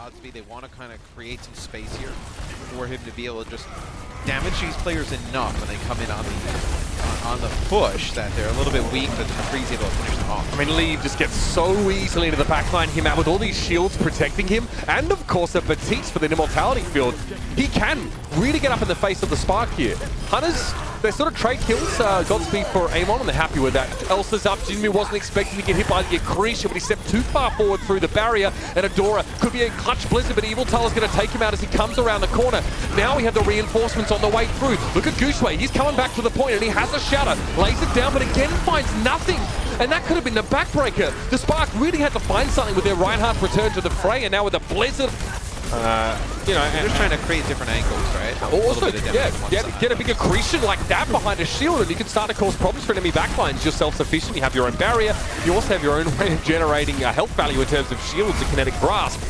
Godspeed. They want to kind of create some space here for him to be able to just damage these players enough when they come in on the push that they're a little bit weak, but Freeze able to finish them off. I mean, Lee just gets so easily into the backline, him out with all these shields protecting him, and of course a Batiste for the immortality field. He can really get up in the face of the Spark here. Hunters, they sort of trade kills. Godspeed for Amon, and they're happy with that. Elsa's up. Jimmy wasn't expecting to get hit by the Akrisha, but he stepped too far forward through the barrier, and Adora could be a clutch blizzard, but Evil Tal is going to take him out as he comes around the corner. Now we have the reinforcements on the way through. Look at Guangzhou. He's coming back to the point, and he has a shatter. Lays it down, but again finds nothing. And that could have been the backbreaker. The Spark really had to find something with their Reinhardt's return to the fray, and now with the blizzard. You know, they're just trying to create different angles, right? Also, get a big accretion like that behind a shield, and you can start to cause problems for enemy backlines. You're self-sufficient, you have your own barrier, you also have your own way of generating health value in terms of shields and kinetic grasp.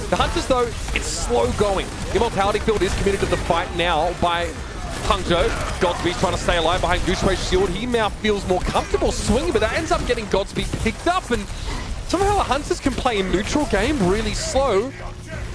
The Hunters, though, it's slow going. Immortality Field is committed to the fight now by Guangzhou. Godspeed's trying to stay alive behind Guangzhou's shield. He now feels more comfortable swinging, but that ends up getting Godspeed picked up, and somehow the Hunters can play a neutral game really slow.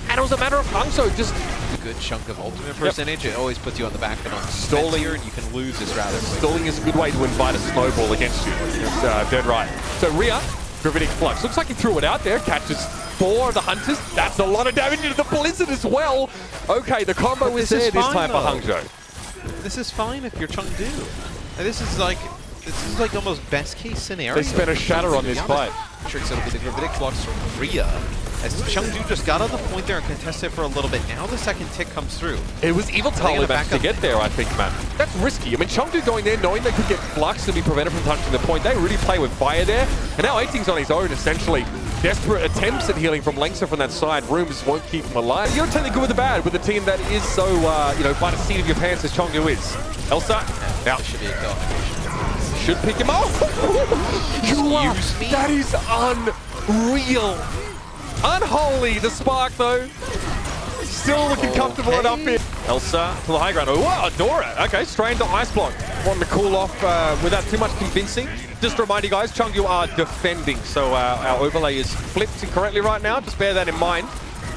And it was a matter of Guangzhou just a good chunk of ultimate percentage. It always puts you on the back foot on stalling here, and you can lose this rather quickly. Stalling is a good way to invite a snowball against you. It's dead right. So Rhea, Gravitic Flux. Looks like he threw it out there. Catches 4 of the Hunters. That's a lot of damage into the Blizzard as well. Okay, the combo is there this time for Guangzhou. This is fine if you're Chengdu. This is like almost best case scenario. They spent a shatter on this fight. Tricks, it'll be the Gravitic Flux from Rhea. As Chengdu just got on the point there and contested for a little bit. Now the second tick comes through. It was Evil Tal that managed to get there, I think, man. That's risky. I mean, Chengdu going there knowing they could get Flux and be prevented from touching the point. They really play with fire there. And now 18's on his own, essentially. Desperate attempts at healing from Lengsa from that side. Rooms won't keep him alive. You're taking the good with the bad with a team that is so, you know, by the seat of your pants as Chengdu is. Elsa, now. Should be a kill. Should pick him off. Excuse me? That is unreal. Unholy, the Spark though. Still looking comfortable enough here. Elsa to the high ground. Oh, wow, Adora. Okay, straight into Ice Block. Wanting to cool off without too much convincing. Just to remind you guys, Chengdu are defending, so our overlay is flipped incorrectly right now. Just bear that in mind.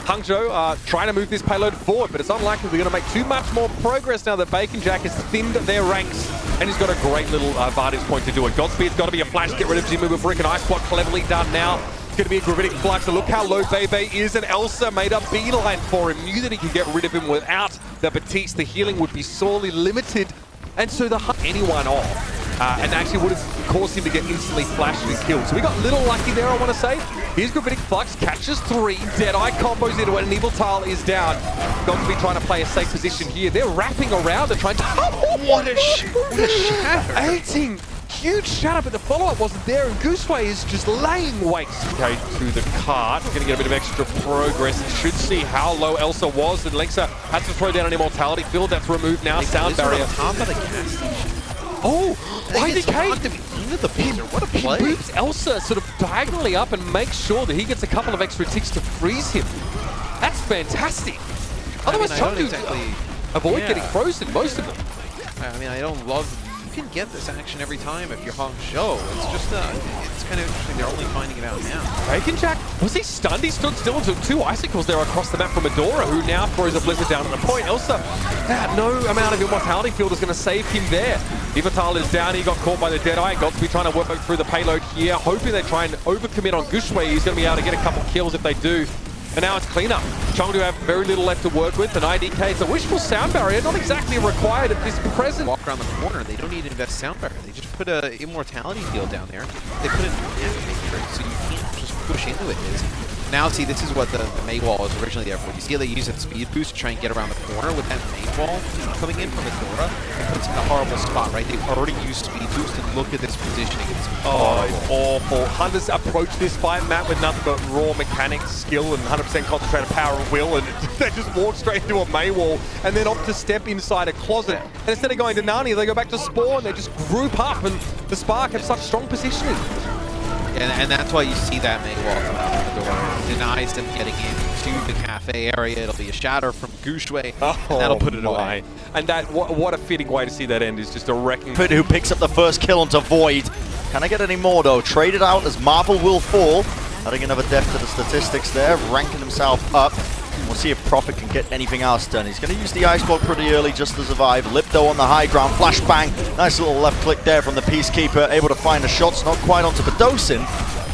Guangzhou are trying to move this payload forward, but it's unlikely they're going to make too much more progress now that Bacon Jack has thinned their ranks. And he's got a great little vantage point to do it. Godspeed's got to be a flash, get rid of Jimmy with Brick and Ice Block. Cleverly done now. It's going to be a Gravitic Flux. Look how low Bebe is, and Elsa made a beeline for him. Knew that he could get rid of him without the Batiste. The healing would be sorely limited, and so the hunt anyone off. And actually would have caused him to get instantly flashed and killed. So we got a little lucky there, I want to say. Here's Gravitic Flux, catches 3, Deadeye combos into it, and Evil Tal is down. Got to be trying to play a safe position here. They're wrapping around, they're trying to... What a shatter! 18! Huge shatter, but the follow-up wasn't there, and Guangzhou is just laying waste. Okay, to the cart. Gonna get a bit of extra progress. Should see how low Elsa was, and Lengsa had to throw down an immortality field. That's removed now. Sound barrier. On top of the gas station. Oh, IDK! What a play. He moves Elsa sort of diagonally up and makes sure that he gets a couple of extra ticks to freeze him. That's fantastic. Otherwise, Chengdu avoid getting frozen, most of them. I mean, I don't love... You can get this action every time if you're Guangzhou. It's just, it's kind of interesting. They're only finding it out now. Bacon Jack, was he stunned? He stood still until 2 icicles there across the map from Adora, who now throws a blizzard down on the point. Elsa, no amount of immortality field is going to save him there. Evil Tal is down. He got caught by the Deadeye. Godspeed trying to work through the payload here, hoping they try and overcommit on Guangzhou. He's going to be able to get a couple kills if they do. And now it's cleanup. Chengdu have very little left to work with, and IDK is a wishful sound barrier, not exactly required at this present. Walk around the corner, they don't need to invest sound barrier. They just put a immortality field down there. They put it in the matrix, so you can't just push into it. Now, see, this is what the May wall was originally there for. You see how they use that speed boost to try and get around the corner with that May wall coming in from Adora. It puts in a horrible spot, right? They've already used speed boost, and look at this positioning. It's it's awful. Hunters approach this fight, Matt, with nothing but raw mechanics, skill, and 100% concentrated power and will, and they just walk straight into a May wall and then opt to step inside a closet. And instead of going to Nani, they go back to Spawn. They just group up, and the Spark have such strong positioning. And that's why you see that May wall come out of the door. Denies them getting into the cafe area. It'll be a shatter from Guangzhou, and that'll put it away. And that, what a fitting way to see that end is just a wrecking. Who picks up the first kill onto Void. Can I get any more though? Traded out as Marvel will fall. Adding another death to the statistics there, ranking himself up. We'll see if Prophet can get anything else done. He's going to use the ice block pretty early just to survive. Lipdo on the high ground, flashbang. Nice little left click there from the Peacekeeper, able to find the shots, not quite onto Bedosin,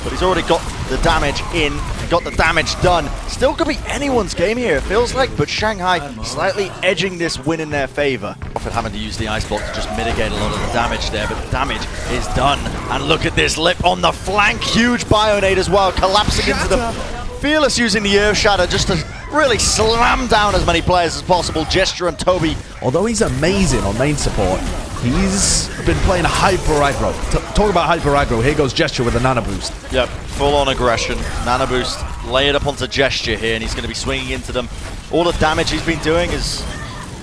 but he's already got the damage in, got the damage done. Still could be anyone's game here, it feels like, but Shanghai slightly edging this win in their favor. Prophet having to use the ice block to just mitigate a lot of the damage there, but the damage is done. And look at this Lip on the flank, huge Bionade as well, collapsing into the Fearless using the Earth Shatter just to really slam down as many players as possible. Gesture and Toby. Although he's amazing on main support, he's been playing hyper aggro. Talk about hyper aggro. Here goes Gesture with a nano boost. Yep, full on aggression. Nano boost, lay it up onto Gesture here, and he's going to be swinging into them. All the damage he's been doing is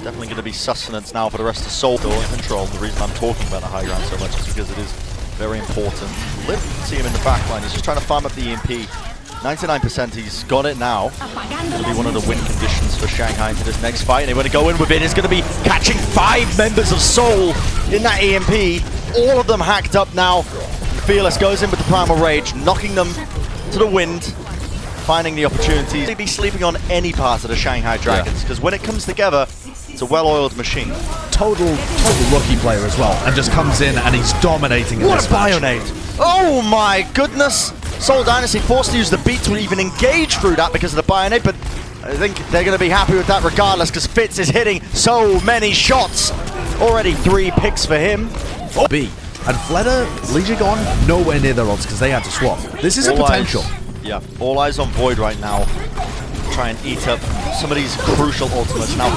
definitely going to be sustenance now for the rest of Soul. Still in control. The reason I'm talking about the high ground so much is because it is very important. Lip, you can see him in the back line. He's just trying to farm up the EMP. 99%, he's got it now. It's going to be one of the win conditions for Shanghai into this next fight. And they want to go in with it. It's going to be catching 5 members of Soul in that EMP. All of them hacked up now. Fearless goes in with the Primal Rage, knocking them to the wind, finding the opportunities. They'd be sleeping on any part of the Shanghai Dragons, because when it comes together, it's a well-oiled machine. Total rookie player as well, and just comes in and he's dominating. What a Bionade! Oh my goodness! Soul Dynasty forced to use the beat to even engage through that because of the Bionade, but I think they're going to be happy with that regardless because Fitz is hitting so many shots. Already 3 picks for him. Oh. B. And Fleda, Legion gone nowhere near their odds because they had to swap. This is a potential. Yeah, all eyes on Void right now. Try and eat up some of these crucial ultimates. Now,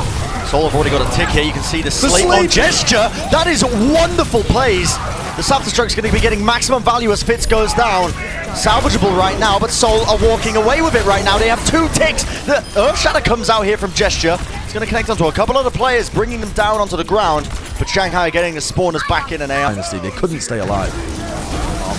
Soul have already got a tick here. You can see the sleep on Gesture. That is wonderful plays. The self-destruct's going to be getting maximum value as Fitz goes down. Salvageable right now, but Soul are walking away with it right now. They have 2 ticks. The Earth Shatter comes out here from Gesture. It's going to connect onto a couple other players, bringing them down onto the ground. But Shanghai getting the spawners back in, and Dynasty, they couldn't stay alive.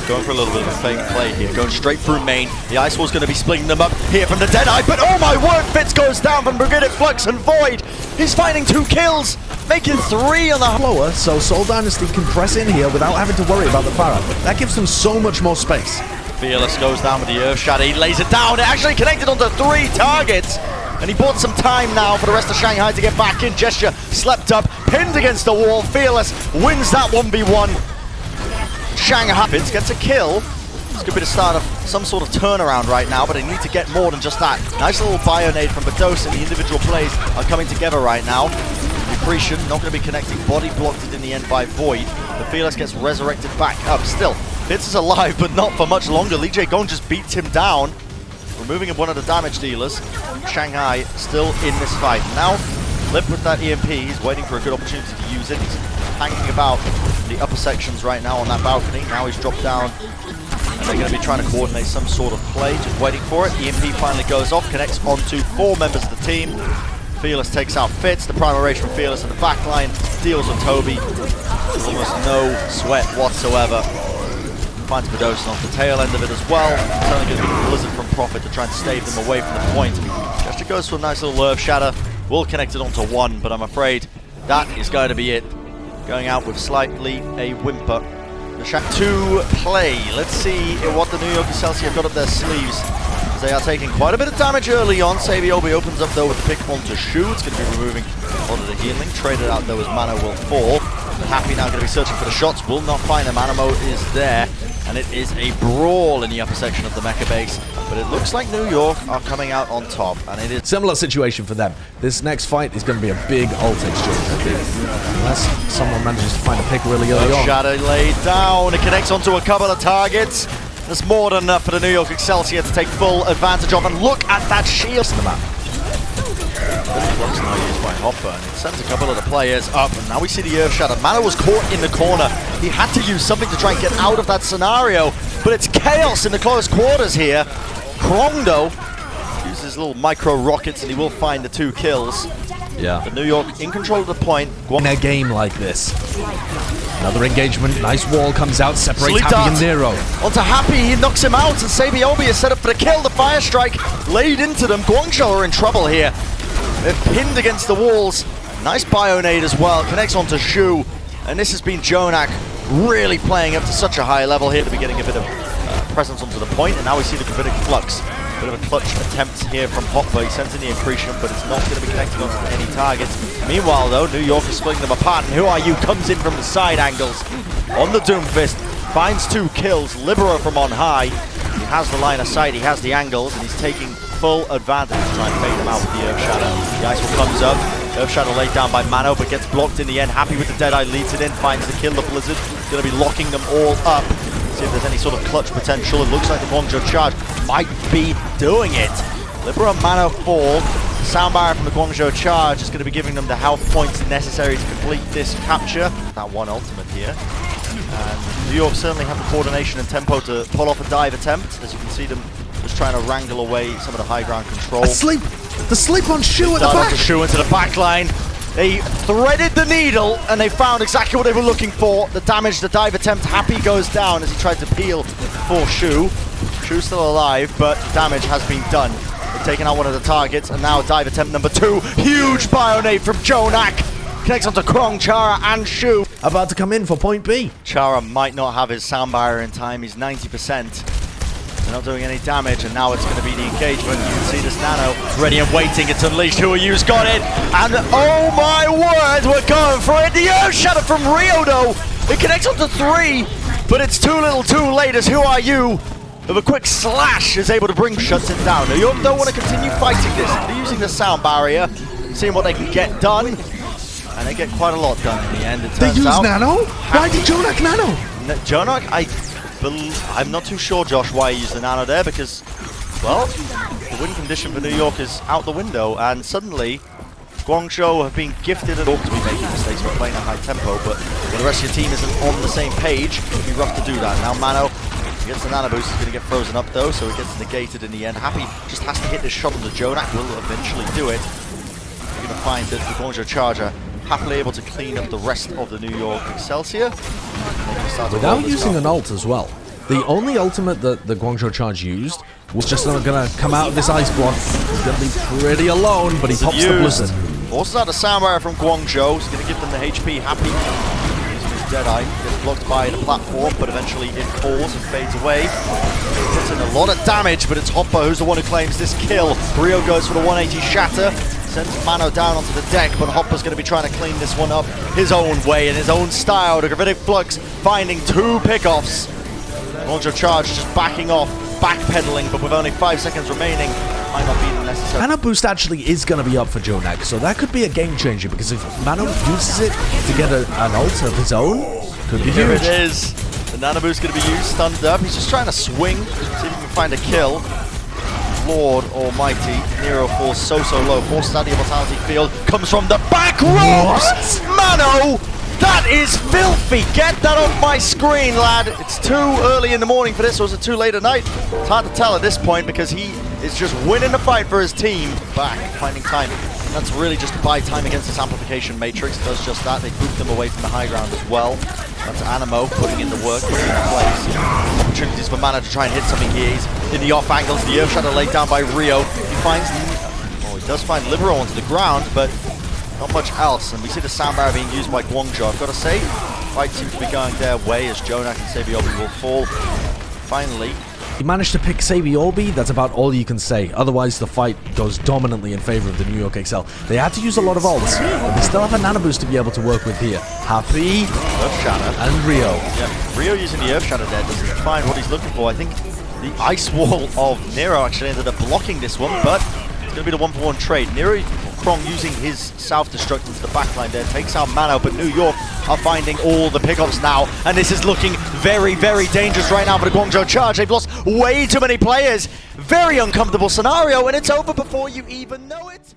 Going for a little bit of a fake play here, going straight through main. The Ice Wall's going to be splitting them up here from the Deadeye, but oh my word, Fitz goes down from Brigadier Flux and Void. He's finding 2 kills, making 3 on the lower, so Soul Dynasty can press in here without having to worry about the Pharah. That gives them so much more space. Fearless goes down with the Earth Shatter, he lays it down, it actually connected onto 3 targets. And he bought some time now for the rest of Shanghai to get back in. Gesture slept up, pinned against the wall. Fearless wins that 1v1. Shanghai Fitz gets a kill. This could be the start of some sort of turnaround right now, but they need to get more than just that. Nice little Bionade from Bedos, and the individual plays are coming together right now. Depreciation not going to be connecting, body blocked in the end by Void. The Fearless gets resurrected back up. Still, Fitz is alive, but not for much longer. Li Jie Gong just beats him down, removing one of the damage dealers. Shanghai still in this fight. Now, Lip with that EMP, he's waiting for a good opportunity to use it. He's hanging about the upper sections right now on that balcony. Now he's dropped down, and they're going to be trying to coordinate some sort of play, just waiting for it. EMP finally goes off, connects onto 4 members of the team. Fearless takes out Fitz, the Primal Rage from Fearless in the back line, deals with Toby. There's almost no sweat whatsoever. Finds Bedosin off the tail end of it as well. It's only going to be Blizzard from Prophet to try and stave them away from the point. Gesture goes for a nice little Earth Shatter. Will connect it onto 1, but I'm afraid that is going to be it. Going out with slightly a whimper. The Shack to play. Let's see what the New York Excelsior have got up their sleeves. They are taking quite a bit of damage early on. Sabiobi opens up though with the pick onto Shu. It's going to be removing a lot of the healing. Traded out though as Mana will fall. Happy now going to be searching for the shots. Will not find them. Animo is there. And it is a brawl in the upper section of the mecha base. But it looks like New York are coming out on top. And it is similar situation for them. This next fight is going to be a big ult exchange, I think. Unless someone manages to find a pick really early on. Shadow laid down. It connects onto a couple of targets. There's more than enough for the New York Excelsior to take full advantage of. And look at that shield in the map. Flux now used by Hopper, and it sends a couple of the players up, and now we see the Earth Shatter. Mana was caught in the corner. He had to use something to try and get out of that scenario, but it's chaos in the close quarters here. Krong, though, uses little micro rockets, and he will find the 2 kills. Yeah. The New York in control of the point. In a game like this. Another engagement, nice wall comes out, separates Sleep Happy dart. and Nero. Onto Happy, he knocks him out, and Sabiobi is set up for the kill. The Fire Strike laid into them. Guangzhou are in trouble here. They're pinned against the walls. Nice Bionade as well, connects onto Shu. And this has been Jonak really playing up to such a high level here at the beginning, a bit of presence onto the point, and now we see the Gravitic Flux. Bit of a clutch attempt here from Hopper. He sends in the accretion, but it's not going to be connecting onto any targets. Meanwhile, though, New York is splitting them apart, and Who Are You comes in from the side angles on the Doomfist, finds 2 kills. Libero from on high. He has the line of sight, he has the angles, and he's taking full advantage to try and bait them out with the Earth Shadow. The Ice Wall comes up. Earth Shadow laid down by Mano, but gets blocked in the end. Happy with the Deadeye, leads it in, finds the kill. The Blizzard going to be locking them all up. See if there's any sort of clutch potential. It looks like the Guangzhou charge might be doing it. Libero and Mano fall. The sound barrier from the Guangzhou charge is going to be giving them the health points necessary to complete this capture. That one ultimate here. And New York certainly have the coordination and tempo to pull off a dive attempt. As you can see them just trying to wrangle away some of the high ground control. The sleep on Shu at the back. Shu into the back line. They threaded the needle and they found exactly what they were looking for. The damage, the dive attempt. Happy goes down as he tried to peel for Shu. Shu's still alive, but damage has been done. They've taken out one of the targets, and now dive attempt number 2. Huge bionate from Jonak. Connects onto Krong, Chara, and Shu. About to come in for point B. Chara might not have his sound barrier in time. He's 90%. They're not doing any damage, and now it's going to be the engagement. You can see this Nano ready and waiting. It's unleashed. Who Are You's got it, and oh my word, we're going for it. The Earth Shadow from Rio, though. It connects onto 3, but it's too little too late as Who Are You, with a quick slash, is able to shuts it down. New York don't want to continue fighting this. They're using the sound barrier, seeing what they can get done, and they get quite a lot done in the end. They use Nano? Why did Jonak Nano? Jonak, I'm not too sure, Josh, why he used the Nano there, because, well, the win condition for New York is out the window, and suddenly Guangzhou have been gifted and ought to be making mistakes by playing at high tempo, but when the rest of your team isn't on the same page, it would be rough to do that. Now Mano gets the Nano Boost, he's going to get frozen up though, so it gets negated in the end. Happy just has to hit this shot on the Jonak, will eventually do it. You're going to find that the Guangzhou Charger happily able to clean up the rest of the New York Excelsior. Without using an ult as well. The only ultimate that the Guangzhou charge used was just not going to come out of this ice block. He's going to be pretty alone, but he pops the Blizzard. Forces out a sound barrier from Guangzhou. He's going to give them the HP. Happy using his Deadeye. Gets blocked by the platform, but eventually it falls and fades away. Puts in a lot of damage, but it's Hopper who's the one who claims this kill. Rio goes for the 180 shatter. Sends Mano down onto the deck, but Hopper's going to be trying to clean this one up his own way, in his own style. The Gravitic Flux finding 2 pickoffs. Guangzhou charge just backing off, backpedaling, but with only 5 seconds remaining, might not be the necessary. Mana boost actually is going to be up for Jonak, so that could be a game changer, because if Mano uses it to get an ult of his own, could be huge. Here it is. The Nano Boost going to be used, stunned up. He's just trying to swing, see if he can find a kill. Lord Almighty, Nero falls so low. Forced out the Immortality Field, comes from the back ropes! Mano! That is filthy! Get that off my screen, lad! It's too early in the morning for this, or is it too late at night? It's hard to tell at this point, because he is just winning the fight for his team. Back, finding time. And that's really just to buy time against this amplification matrix. It does just that. They boot them away from the high ground as well. That's Animo putting in the work, putting in place. Opportunities for Mana to try and hit something here. He's in the off angles. The Earth Shadow laid down by Rio. He finds, he does find Libero onto the ground, but not much else. And we see the sound barrier being used by Guangzhou. I've got to say, fight seems to be going their way as Jonak and Sabiobi will fall. Finally, he managed to pick Sabiobi, that's about all you can say. Otherwise, the fight goes dominantly in favor of the New York XL. They had to use a lot of ults, but they still have a Nano Boost to be able to work with here. Happy, Earth Shadow, and Rio. Yeah, Rio using the Earth Shadow there doesn't find what he's looking for. I think the Ice Wall of Nero actually ended up blocking this one, but it's going to be the 1-for-1 trade. Nero Krong using his self-destruct into the backline there, takes out Mano, but New York are finding all the pickups now, and this is looking very dangerous right now for the Guangzhou charge. They've lost way too many players. Very uncomfortable scenario, and it's over before you even know it.